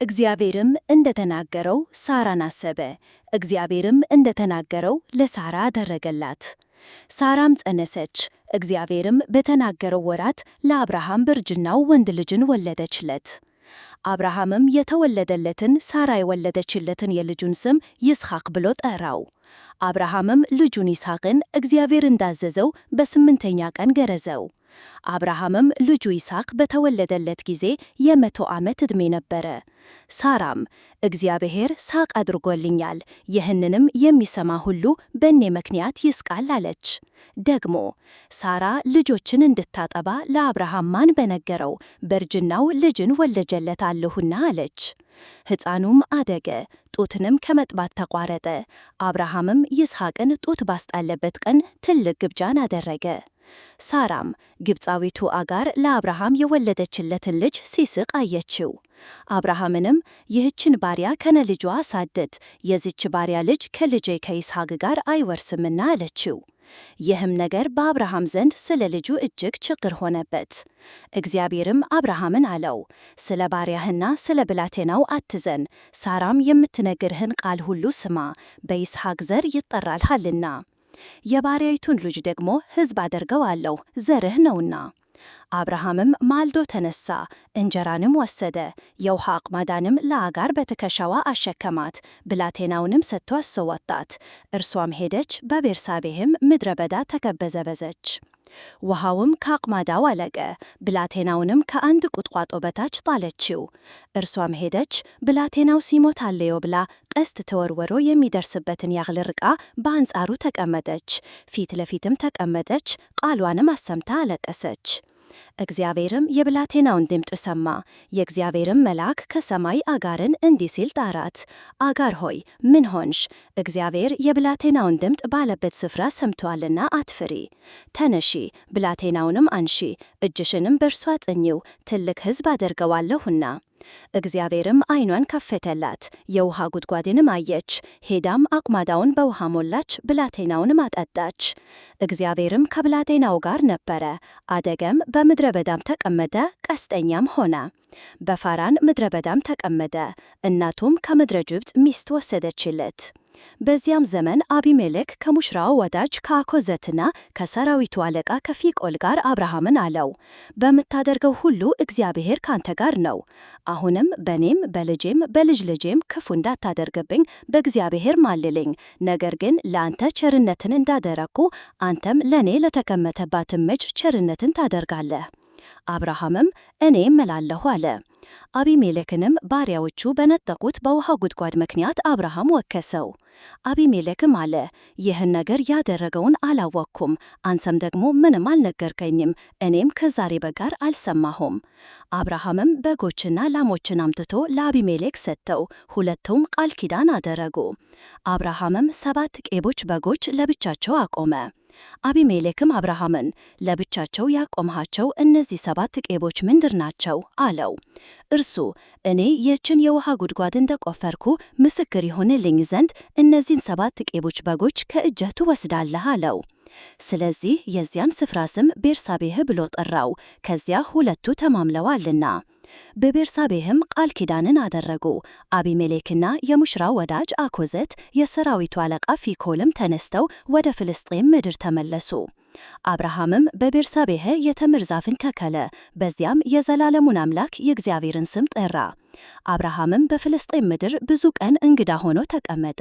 እግዚአብሔርም እንደተናገረው ሳራን አሰበ። እግዚአብሔርም እንደተናገረው ለሳራ አደረገላት። ሳራም ጸነሰች። እግዚአብሔርም በተናገረው ወራት ለአብርሃም በእርጅናው ወንድ ልጅን ወለደችለት። አብርሃምም የተወለደለትን ሳራ የወለደችለትን የልጁን ስም ይስሐቅ ብሎ ጠራው። አብርሃምም ልጁን ይስሐቅን እግዚአብሔር እንዳዘዘው በ8ኛ ቀን ገረዘው። አብርሃምም ልጁ ይስሐቅ በተወለደለት ጊዜ የ100 ዓመት ዕድሜ ነበረ። ሳራም እግዚአብሔር ሳቅ አድርጎልኛል፣ ይህንንም የሚሰማ ሁሉ በእኔ ምክንያት ይስቃል አለች። ደግሞ ሳራ ልጆችን እንድታጠባ ለአብርሃም ማን በነገረው? በእርጅናው ልጅን ወልጄለታለሁና አለች። ሕፃኑም አደገ፣ ጡትንም ከመጥባት ተቋረጠ። አብርሃምም ይስሐቅን ጡት ባስጣለበት ቀን ትልቅ ግብዣን አደረገ። ሳራም ግብፃዊቱ አጋር ለአብርሃም የወለደችለትን ልጅ ሲስቅ አየችው። አብርሃምንም ይህችን ባሪያ ከነልጇ አሳድድ፣ የዚች ባሪያ ልጅ ከልጄ ከይስሐቅ ጋር አይወርስምና አለችው። ይህም ነገር በአብርሃም ዘንድ ስለ ልጁ እጅግ ችግር ሆነበት። እግዚአብሔርም አብርሃምን አለው፣ ስለ ባሪያህና ስለ ብላቴናው አትዘን፣ ሳራም የምትነግርህን ቃል ሁሉ ስማ፣ በይስሐቅ ዘር ይጠራልሃልና። የባሪያይቱን ልጅ ደግሞ ሕዝብ አደርገዋለሁ፣ ዘርህ ነውና። አብርሃምም ማልዶ ተነሳ፣ እንጀራንም ወሰደ፣ የውሃ አቅማዳንም ለአጋር በትከሻዋ አሸከማት፣ ብላቴናውንም ሰጥቶ አሰወጣት። እርሷም ሄደች፣ በቤርሳቤህም ምድረ በዳ ተከበዘበዘች። ውሃውም ከአቅማዳው አለቀ፣ ብላቴናውንም ከአንድ ቁጥቋጦ በታች ጣለችው። እርሷም ሄደች፣ ብላቴናው ሲሞት አለዮ ብላ ቀስት ተወርወሮ የሚደርስበትን ያህል ርቃ በአንጻሩ ተቀመጠች። ፊት ለፊትም ተቀመጠች፣ ቃሏንም አሰምታ አለቀሰች። እግዚአብሔርም የብላቴናውን ድምፅ ሰማ። የእግዚአብሔርም መልአክ ከሰማይ አጋርን እንዲህ ሲል ጣራት፣ አጋር ሆይ ምን ሆንሽ? እግዚአብሔር የብላቴናውን ድምፅ ባለበት ስፍራ ሰምቶአልና አትፍሪ። ተነሺ፣ ብላቴናውንም አንሺ፣ እጅሽንም በእርሷ አጽኚው፣ ትልቅ ሕዝብ አደርገዋለሁና። እግዚአብሔርም ዓይኗን ከፈተላት፣ የውሃ ጉድጓድንም አየች። ሄዳም አቁማዳውን በውሃ ሞላች፣ ብላቴናውንም አጠጣች። እግዚአብሔርም ከብላቴናው ጋር ነበረ፣ አደገም፣ በምድረ በዳም ተቀመጠ፣ ቀስጠኛም ሆነ። በፋራን ምድረ በዳም ተቀመጠ። እናቱም ከምድረ ግብፅ ሚስት ወሰደችለት። በዚያም ዘመን አቢሜሌክ ከሙሽራው ወዳጅ ከአኮዘትና ከሰራዊቱ አለቃ ከፊቆል ጋር አብርሃምን አለው፣ በምታደርገው ሁሉ እግዚአብሔር ካንተ ጋር ነው። አሁንም በኔም በልጄም በልጅ ልጄም ክፉ እንዳታደርግብኝ በእግዚአብሔር ማልልኝ። ነገር ግን ለአንተ ቸርነትን እንዳደረግኩ አንተም ለእኔ ለተቀመጠባትም ምድር ቸርነትን ታደርጋለህ። አብርሃምም እኔ እምላለሁ አለ። አቢሜሌክንም ባሪያዎቹ በነጠቁት በውሃ ጉድጓድ ምክንያት አብርሃም ወከሰው። አቢሜሌክም አለ፣ ይህን ነገር ያደረገውን አላወቅኩም፣ አንተም ደግሞ ምንም አልነገርከኝም፣ እኔም ከዛሬ በጋር አልሰማሁም። አብርሃምም በጎችና ላሞችን አምጥቶ ለአቢሜሌክ ሰጠው፣ ሁለቱም ቃል ኪዳን አደረጉ። አብርሃምም 7 ቄቦች በጎች ለብቻቸው አቆመ። አቢሜሌክም አብርሃምን ለብቻቸው ያቆምሃቸው እነዚህ 7 ቄቦች ምንድር ናቸው? አለው። እርሱ እኔ ይህችን የውሃ ጉድጓድ እንደቆፈርኩ ምስክር ይሆንልኝ ዘንድ እነዚህን 7 ቄቦች በጎች ከእጅህ ትወስዳለህ አለው። ስለዚህ የዚያን ስፍራ ስም ቤርሳቤህ ብሎ ጠራው፣ ከዚያ ሁለቱ ተማምለዋልና። በቤርሳቤህም ቃል ኪዳንን አደረጉ። አቢሜሌክና የሙሽራው ወዳጅ አኮዘት የሰራዊቱ አለቃ ፊኮልም ተነስተው ወደ ፍልስጤም ምድር ተመለሱ። አብርሃምም በቤርሳቤህ የተምር ዛፍን ተከለ፣ በዚያም የዘላለሙን አምላክ የእግዚአብሔርን ስም ጠራ። አብርሃምም በፍልስጤም ምድር ብዙ ቀን እንግዳ ሆኖ ተቀመጠ።